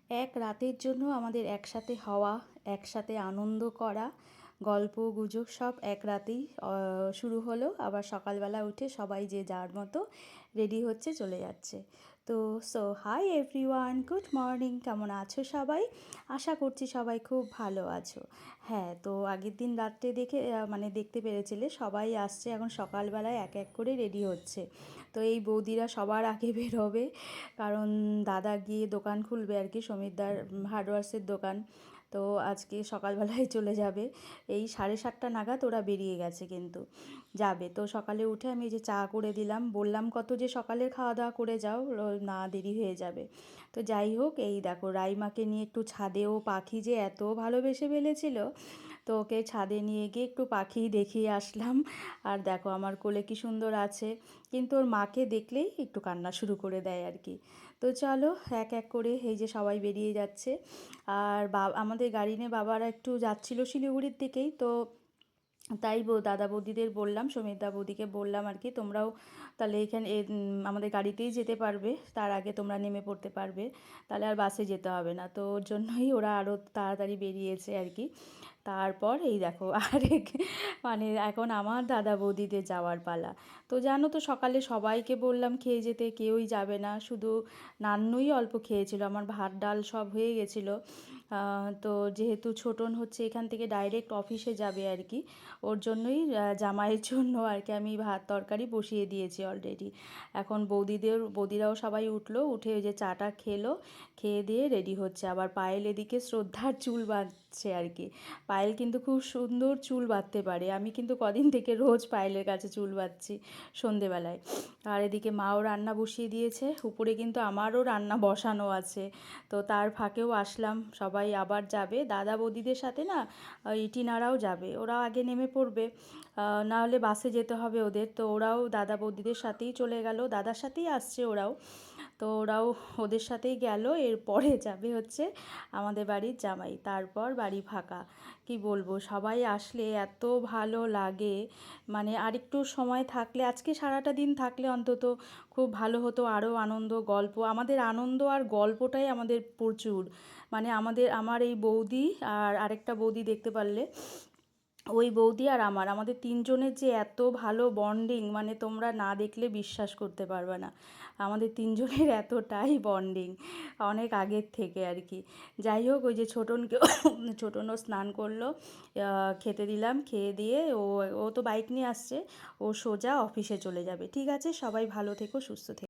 এক রাতের জন্য আমাদের একসাথে হওয়া, একসাথে আনন্দ করা, গল্প গুজব সব এক রাতেই শুরু হলো। আবার সকালবেলা উঠে সবাই যে যার মতো রেডি হচ্ছে, চলে যাচ্ছে। তো হাই এভরিওয়ান, গুড মর্নিং। কেমন আছো সবাই? আশা করছি সবাই খুব ভালো আছো। হ্যাঁ, তো আগের দিন রাত্রে মানে দেখতে পেরেছিলে সবাই আসছে, এখন সকালবেলায় এক এক করে রেডি হচ্ছে। তো এই বৌদিরা সবার আগে বেরোবে, কারণ দাদা গিয়ে দোকান খুলবে আর কি, সমীরদার হার্ডওয়্যার্সের দোকান। তো আজকে সকালবেলায় চলে যাবে। এই 7:30 নাগাদ ওরা বেরিয়ে গেছে, কিন্তু যাবে। তো সকালে উঠে আমি যে চা করে দিলাম, বললাম কত যে সকালের খাওয়া দাওয়া করে যাও, না দেরি হয়ে যাবে। তো যাই হোক, এই দেখো রাইমাকে নিয়ে একটু ছাদেও, পাখি যে এত ভালোবেসে ফেলেছিল, তো ওকে ছাদে নিয়ে গিয়ে একটু পাখি দেখিয়ে আসলাম। আর দেখো আমার কোলে কি সুন্দর আছে, কিন্তু ওর মাকে দেখলেই একটু কান্না শুরু করে দেয় আর কি। তো চলো এক এক করে এই যে সবাই বেরিয়ে যাচ্ছে। আর আমাদের গাড়ি নিয়ে বাবারা একটু যাচ্ছিলো শিলিগুড়ির দিকেই, তো তাই দাদা বৌদিদের বললাম, সমীরদা বৌদিকে বললাম আর কি, তোমরাও তাহলে এখানে আমাদের গাড়িতেই যেতে পারবে, তার আগে তোমরা নেমে পড়তে পারবে, তাহলে আর বাসে যেতে হবে না। তো ওর জন্যই ওরা আরও তাড়াতাড়ি বেরিয়েছে আর কি। তারপর এই দেখো মানে এখন আমার দাদা বৌদিদের যাওয়ার পালা। তো জানো তো, সকালে সবাইকে বললাম খেয়ে যেতে, কেউই যাবে না, শুধু নান্নুই অল্প খেয়েছিল, আমার ভাত ডাল সব হয়ে গেছিলো। তো যেহেতু ছোটন হচ্ছে এখান থেকে ডাইরেক্ট অফিসে যাবে আর কি, ওর জন্যই জামাইয়ের জন্য আর কি আমি ভাত তরকারি বসিয়ে দিয়েছি অলরেডি। এখন বৌদিরাও সবাই উঠলো, উঠে ওই যে চাটা খেলো, খেয়ে দিয়ে রেডি হচ্ছে। আবার পায়েল এদিকে শ্রদ্ধার চুল বাঁধছে আর কি। পায়েল কিন্তু খুব সুন্দর চুল বাঁধতে পারে, আমি কিন্তু কদিন থেকে রোজ পায়েলের কাছে চুল বাঁধছি সন্ধেবেলায়। আর এদিকে মাও রান্না বসিয়ে দিয়েছে, উপরে কিন্তু আমারও রান্না বসানো আছে। তো তার ফাঁকেও আসলাম, সবাই আবার যাবে দাদা বৌদিদের সাথে না, ওই টিনারাও যাবে, ওরাও আগে নেমে পড়বে, না হলে বাসে যেতে হবে ওদের। তো ওরাও দাদা বৌদিদের সাথেই চলে গেল, দাদার সাথেই আসছে ওরাও। তো ওরাও ওদের সাথেই গেল, এরপরে যাবে হচ্ছে আমাদের বাড়ির জামাই, তারপর বাড়ি ফাঁকা। কি বলবো, সবাই আসলে এত ভালো লাগে, মানে আরেকটু সময় থাকলে, আজকে সারাটা দিন থাকলে অন্তত খুব ভালো হতো, আরও আনন্দ গল্প, আমাদের আনন্দ আর গল্পটাই আমাদের প্রচুর। মানে আমার এই বৌদি আর আরেকটা বৌদি দেখতে পারলে, ওই বৌদি আর আমাদের তিনজনের যে এত ভালো বন্ডিং, মানে তোমরা না দেখলে বিশ্বাস করতে পারবে না, আমাদের তিনজনের এতটাই বন্ডিং অনেক আগের থেকে আর কি। যাই হোক, ওই যে ছোটনও স্নান করলো, খেতে দিলাম, খেয়ে দিয়ে ও ও তো বাইক নিয়ে আসছে, ও সোজা অফিসে চলে যাবে। ঠিক আছে, সবাই ভালো থেকো, সুস্থ থেকো।